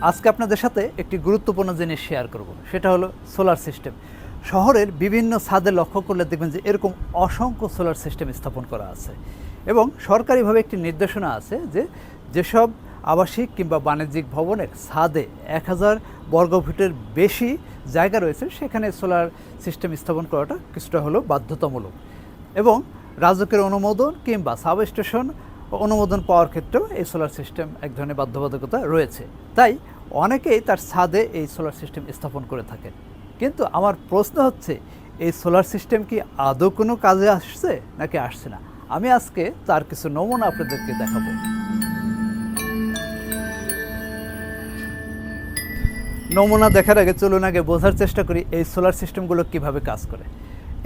আজকে আপনাদের সাথে একটি গুরুত্বপূর্ণ জিনিস শেয়ার করব, সেটা হলো সোলার সিস্টেম। শহরের বিভিন্ন ছাদে লক্ষ্য করলে দেখবেন যে এরকম অসংখ্য সোলার সিস্টেম স্থাপন করা আছে এবং সরকারিভাবে একটি নির্দেশনা আছে যে যেসব আবাসিক কিংবা বাণিজ্যিক ভবনের ছাদে 1000 বর্গফুটের বেশি জায়গা রয়েছে সেখানে সোলার সিস্টেম স্থাপন করাটা কিছুটা হলো বাধ্যতামূলক এবং রাজুকের অনুমোদন কিংবা সাবস্টেশন অনুমোদন পাওয়ার ক্ষেত্রেও এই সোলার সিস্টেম এক ধরনের বাধ্যবাধকতা রয়েছে। তাই অনেকেই তার ছাদে এই সোলার সিস্টেম স্থাপন করে থাকেন। কিন্তু আমার প্রশ্ন হচ্ছে, এই সোলার সিস্টেম কি আদৌ কোনো কাজে আসছে নাকি আসছে না? আমি আজকে তার কিছু নমুনা আপনাদেরকে দেখাবো। নমুনা দেখার আগে চলুন আগে বোঝার চেষ্টা করি এই সোলার সিস্টেমগুলো কিভাবে কাজ করে।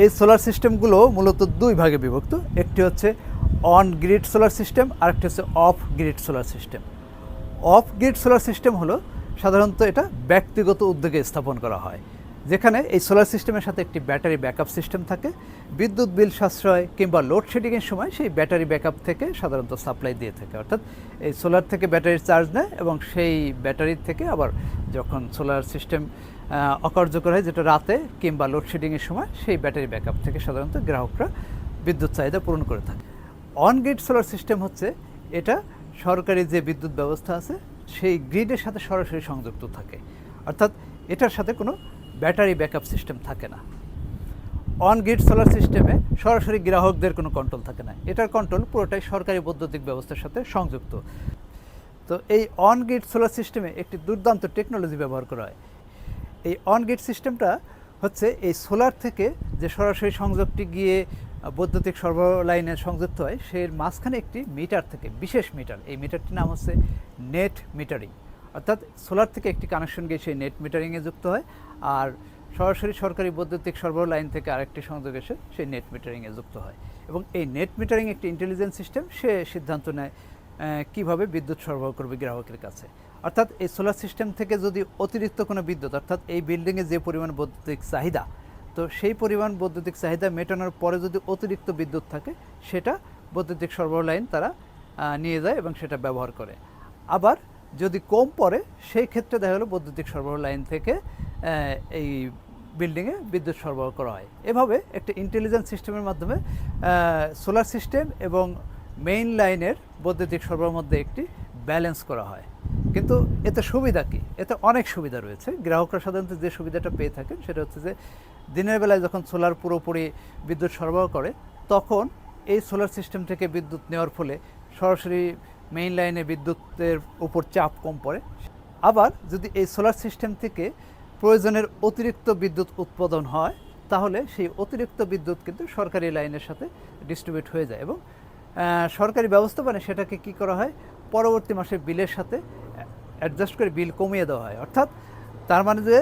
এই সোলার সিস্টেমগুলো মূলত দুই ভাগে বিভক্ত। একটি হচ্ছে অন গ্রিড সোলার সিস্টেম, আরেকটি হচ্ছে of grid solar system. Of grid solar system হলো সাধারণত এটা ব্যক্তিগত উদ্যোগে স্থাপন করা হয়, যেখানে এই সোলার সিস্টেমের সাথে একটি ব্যাটারি ব্যাকআপ সিস্টেম থাকে। বিদ্যুৎ বিল সাশ্রয় কিংবা লোডশেডিংয়ের সময় সেই ব্যাটারি ব্যাকআপ থেকে সাধারণত সাপ্লাই দিয়ে থাকে, অর্থাৎ এই সোলার থেকে ব্যাটারির চার্জ নেয় এবং সেই ব্যাটারির থেকে আবার যখন সোলার সিস্টেম অকার্যকর হয়, যেটা রাতে কিংবা লোডশেডিংয়ের সময়, সেই ব্যাটারি ব্যাকআপ থেকে সাধারণত গ্রাহকরা বিদ্যুৎ চাহিদা পূরণ করে থাকে। অন গ্রিড সোলার সিস্টেম হচ্ছে এটা সরকারি যে বিদ্যুৎ ব্যবস্থা আছে সেই গ্রিডের সাথে সরাসরি সংযুক্ত থাকে, অর্থাৎ এটার সাথে কোনো ব্যাটারি ব্যাকআপ সিস্টেম থাকে না। অন গ্রিড সোলার সিস্টেমে সরাসরি গ্রাহকদের কোনো কন্ট্রোল থাকে না, এটার কন্ট্রোল পুরোটাই সরকারি বৈদ্যুতিক ব্যবস্থার সাথে সংযুক্ত। তো এই অন গ্রিড সোলার সিস্টেমে একটি দুর্দান্ত টেকনোলজি ব্যবহার করা হয়। এই অন গ্রিড সিস্টেমটা হচ্ছে এই সোলার থেকে যে সরাসরি সংযোগটি গিয়ে বৈদ্যুতিক সরবরাহ লাইনে সংযুক্ত হয়, সেই মাঝখানে একটি মিটার থেকে, বিশেষ মিটার, এই মিটারটির নাম হচ্ছে নেট মিটারিং, অর্থাৎ সোলার থেকে একটি কানেকশন গিয়ে সেই নেট মিটারিংয়ে যুক্ত হয় আর সরাসরি সরকারি বৈদ্যুতিক সরবরাহ লাইন থেকে আরেকটি সংযোগ এসে সেই নেট মিটারিংয়ে যুক্ত হয়। এবং এই নেট মিটারিং একটি ইন্টেলিজেন্ট সিস্টেম, সে সিদ্ধান্ত নেয় কীভাবে বিদ্যুৎ সরবরাহ করবে গ্রাহকের কাছে। অর্থাৎ এই সোলার সিস্টেম থেকে যদি অতিরিক্ত কোনো বিদ্যুৎ, অর্থাৎ এই বিল্ডিংয়ে যে পরিমাণ বৈদ্যুতিক চাহিদা, তো সেই পরিমাণ বৈদ্যুতিক চাহিদা মেটানোর পরে যদি অতিরিক্ত বিদ্যুৎ থাকে, সেটা বৈদ্যুতিক সরবরাহ লাইন তারা নিয়ে যায় এবং সেটা ব্যবহার করে। আবার যদি কম পড়ে, সেই ক্ষেত্রে দেখা গেলো বৈদ্যুতিক সরবরাহ লাইন থেকে এই বিল্ডিংয়ে বিদ্যুৎ সরবরাহ করা হয়। এভাবে একটা ইন্টেলিজেন্ট সিস্টেমের মাধ্যমে সোলার সিস্টেম এবং মেইন লাইনের বৈদ্যুতিক সরবরাহের মধ্যে একটি ব্যালেন্স করা হয়। কিন্তু এতে সুবিধা কী? এতে অনেক সুবিধা রয়েছে। গ্রাহকরা সাধারণত যে সুবিধাটা পেয়ে থাকেন সেটা হচ্ছে যে দিনের বেলায় যখন সোলার পুরোপুরি বিদ্যুৎ সরবরাহ করে, তখন এই সোলার সিস্টেম থেকে বিদ্যুৎ নেওয়ার ফলে সরাসরি মেইন লাইনে বিদ্যুতের উপর চাপ কম পড়ে। আবার যদি এই সোলার সিস্টেম থেকে প্রয়োজনের অতিরিক্ত বিদ্যুৎ উৎপাদন হয়, তাহলে সেই অতিরিক্ত বিদ্যুৎ কিন্তু সরকারি লাইনের সাথে ডিস্ট্রিবিউট হয়ে যায় এবং সরকারি ব্যবস্থাপনায় সেটাকে কি করা হয়, পরবর্তী মাসের বিলের সাথে অ্যাডজাস্ট করে বিল কমিয়ে দেওয়া হয়। অর্থাৎ তার মানে যে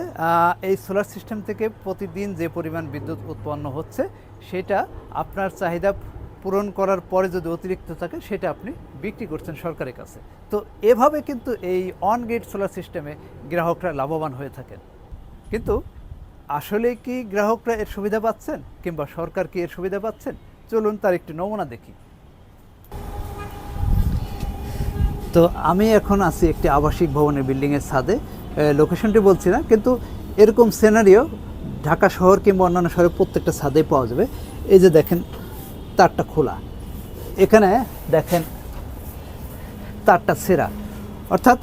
এই সোলার সিস্টেম থেকে প্রতিদিন যে পরিমাণ বিদ্যুৎ উৎপন্ন হচ্ছে, সেটা আপনার চাহিদা পূরণ করার পরে যদি অতিরিক্ত থাকে, সেটা আপনি বিক্রি করছেন সরকারের কাছে। তো এভাবে কিন্তু এই অন গ্রিড সোলার সিস্টেমে গ্রাহকরা লাভবান হয়ে থাকেন। কিন্তু আসলে কি গ্রাহকরা এর সুবিধা পাচ্ছেন কিংবা সরকার কি এর সুবিধা পাচ্ছেন? চলুন তার একটি নমুনা দেখি। তো আমি এখন আছি একটি আবাসিক ভবনের বিল্ডিংয়ের ছাদে, লোকেশনটি বলছি না, কিন্তু এরকম সিনারিও ঢাকা শহর কিংবা অন্যান্য শহরের প্রত্যেকটা ছাদেই পাওয়া যাবে। এই যে দেখেন তারটা খোলা, এখানে দেখেন তারটা ছেঁড়া, অর্থাৎ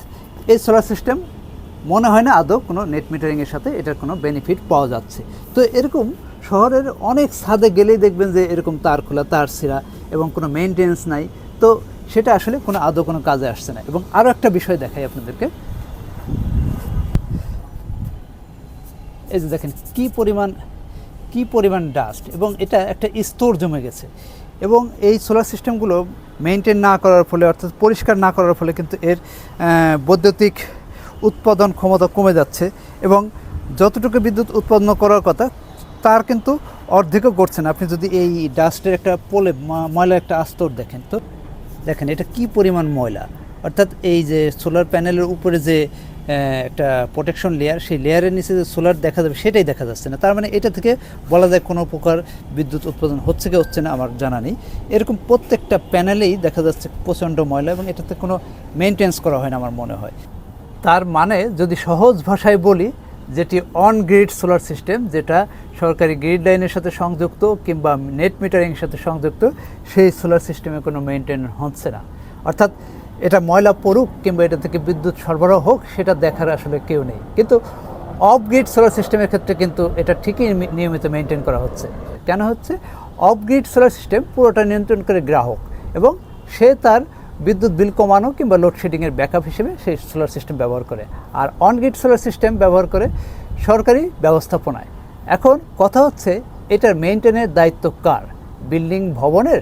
এই সোলার সিস্টেম মনে হয় না আদৌ কোনো নেট মিটারিংয়ের সাথে এটার কোনো বেনিফিট পাওয়া যাচ্ছে। তো এরকম শহরের অনেক ছাদে গেলেই দেখবেন যে এরকম তার খোলা, তার ছেঁড়া এবং কোনো মেনটেন্স নাই। তো সেটা আসলে কোনো আদৌ কোনো কাজে আসছে না। এবং আরও একটা বিষয় দেখাই আপনাদেরকে, এই যে দেখেন কি পরিমাণ ডাস্ট, এবং এটা একটা স্তর জমে গেছে। এবং এই সোলার সিস্টেমগুলো মেনটেন না করার ফলে, অর্থাৎ পরিষ্কার না করার ফলে কিন্তু এর বৈদ্যুতিক উৎপাদন ক্ষমতা কমে যাচ্ছে এবং যতটুকু বিদ্যুৎ উৎপন্ন করার কথা তার কিন্তু অর্ধেকও করছে না। আপনি যদি এই ডাস্টের একটা ময়লা একটা আস্তর দেখেন, তো দেখেন এটা কি পরিমাণ ময়লা, অর্থাৎ এই যে সোলার প্যানেলের উপরে যে একটা প্রোটেকশন লেয়ার, সেই লেয়ারের নিচে যে সোলার দেখা যাবে সেটাই দেখা যাচ্ছে না। তার মানে এটা থেকে বলা যায় কোনো প্রকার বিদ্যুৎ উৎপাদন হচ্ছে কি হচ্ছে না আমার জানা নেই। এরকম প্রত্যেকটা প্যানেলেই দেখা যাচ্ছে প্রচণ্ড ময়লা এবং এটাতে কোনো মেনটেন্স করা হয় না আমার মনে হয়। তার মানে যদি সহজ ভাষায় বলি, যেটি অন গ্রিড সোলার সিস্টেম, যেটা সরকারি গ্রিড লাইনের সাথে সংযুক্ত কিংবা নেট মিটারিংয়ের সাথে সংযুক্ত, সেই সোলার সিস্টেমে কোনো মেনটেন্যান্স হচ্ছে না। অর্থাৎ এটা ময়লা পড়ুক কিংবা এটা থেকে বিদ্যুৎ সরবরাহ হোক, সেটা দেখার আসলে কেউ নেই। কিন্তু অফ গ্রিড সোলার সিস্টেমের ক্ষেত্রে কিন্তু এটা ঠিকই নিয়মিত মেনটেন করা হচ্ছে। কেন হচ্ছে? অফ গ্রিড সোলার সিস্টেম পুরোটা নিয়ন্ত্রণ করে গ্রাহক, এবং সে তার বিদ্যুৎ বিল কমানো কিংবা লোডশেডিংয়ের ব্যাকআপ হিসেবে সেই সোলার সিস্টেম ব্যবহার করে। আর অন গ্রিড সোলার সিস্টেম ব্যবহার করে সরকারি ব্যবস্থাপনায়। এখন কথা হচ্ছে, এটার মেনটেনের দায়িত্ব কার? বিল্ডিং ভবনের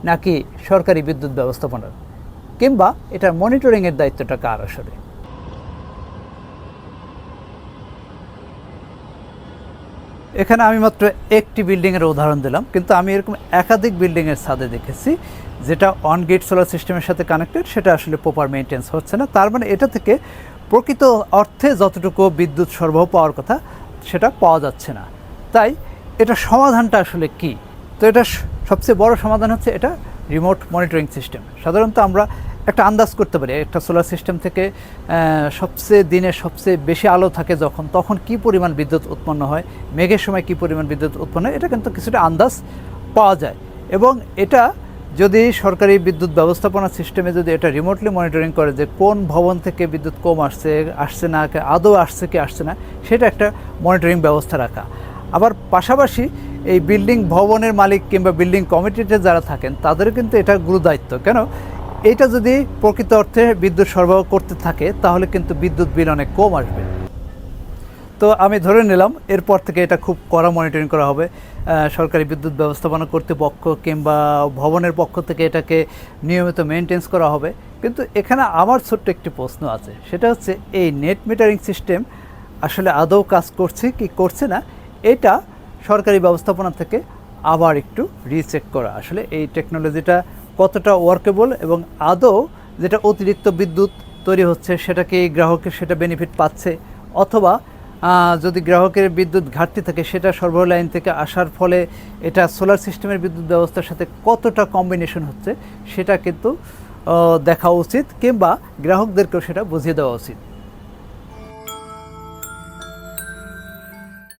নাকি সরকারি বিদ্যুৎ ব্যবস্থাপনার? কিংবা এটার মনিটরিংয়ের দায়িত্বটা কার আসলে? এখানে আমি মাত্র একটি বিল্ডিংয়ের উদাহরণ দিলাম, কিন্তু আমি এরকম একাধিক বিল্ডিংয়ের ছাদে দেখেছি যেটা অন গ্রিড সোলার সিস্টেমের সাথে কানেক্টেড, সেটা আসলে প্রপার মেনটেন্স হচ্ছে না। তার মানে এটা থেকে প্রকৃত অর্থে যতটুকু বিদ্যুৎ সরবরাহ পাওয়ার কথা সেটা পাওয়া যাচ্ছে না। তাই এটা সমাধানটা আসলে কি? তো এটা সবচেয়ে বড় সমাধান হচ্ছে এটা রিমোট মনিটরিং সিস্টেম। সাধারণত আমরা একটা আন্দাজ করতে পারি একটা সোলার সিস্টেম থেকে দিনের সবচেয়ে বেশি আলো থাকে তখন কি পরিমাণ বিদ্যুৎ উৎপন্ন হয়, মেঘের সময় কি পরিমাণ বিদ্যুৎ উৎপন্ন হয়, এটা কিন্তু কিছুটা আন্দাজ পাওয়া যায়। এবং এটা যদি সরকারি বিদ্যুৎ ব্যবস্থাপনা সিস্টেমে যদি এটা রিমোটলি মনিটরিং করে যে কোন ভবন থেকে বিদ্যুৎ কম আসছে না, আদৌ আসছে কি আসছে না, সেটা একটা মনিটরিং ব্যবস্থা রাখা। আবার পাশাপাশি এই বিল্ডিং ভবনের মালিক কিংবা বিল্ডিং কমিটিতে যারা থাকেন তাদেরও কিন্তু এটা গুরুদায়িত্ব। কেন? এটা যদি প্রকৃত অর্থে বিদ্যুৎ সরবরাহ করতে থাকে তাহলে কিন্তু বিদ্যুৎ বিল অনেক কম আসবে। তো আমি ধরে নিলাম এরপর থেকে এটা খুব কড়া মনিটরিং করা হবে। সরকারি বিদ্যুৎ ব্যবস্থাপনা কর্তৃপক্ষ কিংবা ভবনের পক্ষ থেকে এটাকে নিয়মিত মেনটেন্স করা হবে। কিন্তু এখানে আমার ছোট্ট একটি প্রশ্ন আছে, সেটা হচ্ছে এই নেট মিটারিং সিস্টেম আসলে আদৌ কাজ করছে কি করছে না, এটা সরকারি ব্যবস্থাপনা থেকে আবার একটু রিচেক করা। আসলে এই টেকনোলজিটা কতটা ওয়ার্কেবল এবং আদৌ যেটা অতিরিক্ত বিদ্যুৎ তৈরি হচ্ছে সেটা কি গ্রাহকের সেটা বেনিফিট পাচ্ছে, অথবা যদি গ্রাহকের বিদ্যুৎ ঘাটতি থাকে সেটা সরবরাহ লাইন থেকে আসার ফলে এটা সোলার সিস্টেমের বিদ্যুৎ ব্যবস্থার সাথে কতটা কম্বিনেশন হচ্ছে সেটা কিন্তু দেখা উচিত, কিংবা গ্রাহকদেরকেও সেটা বুঝিয়ে দেওয়া উচিত।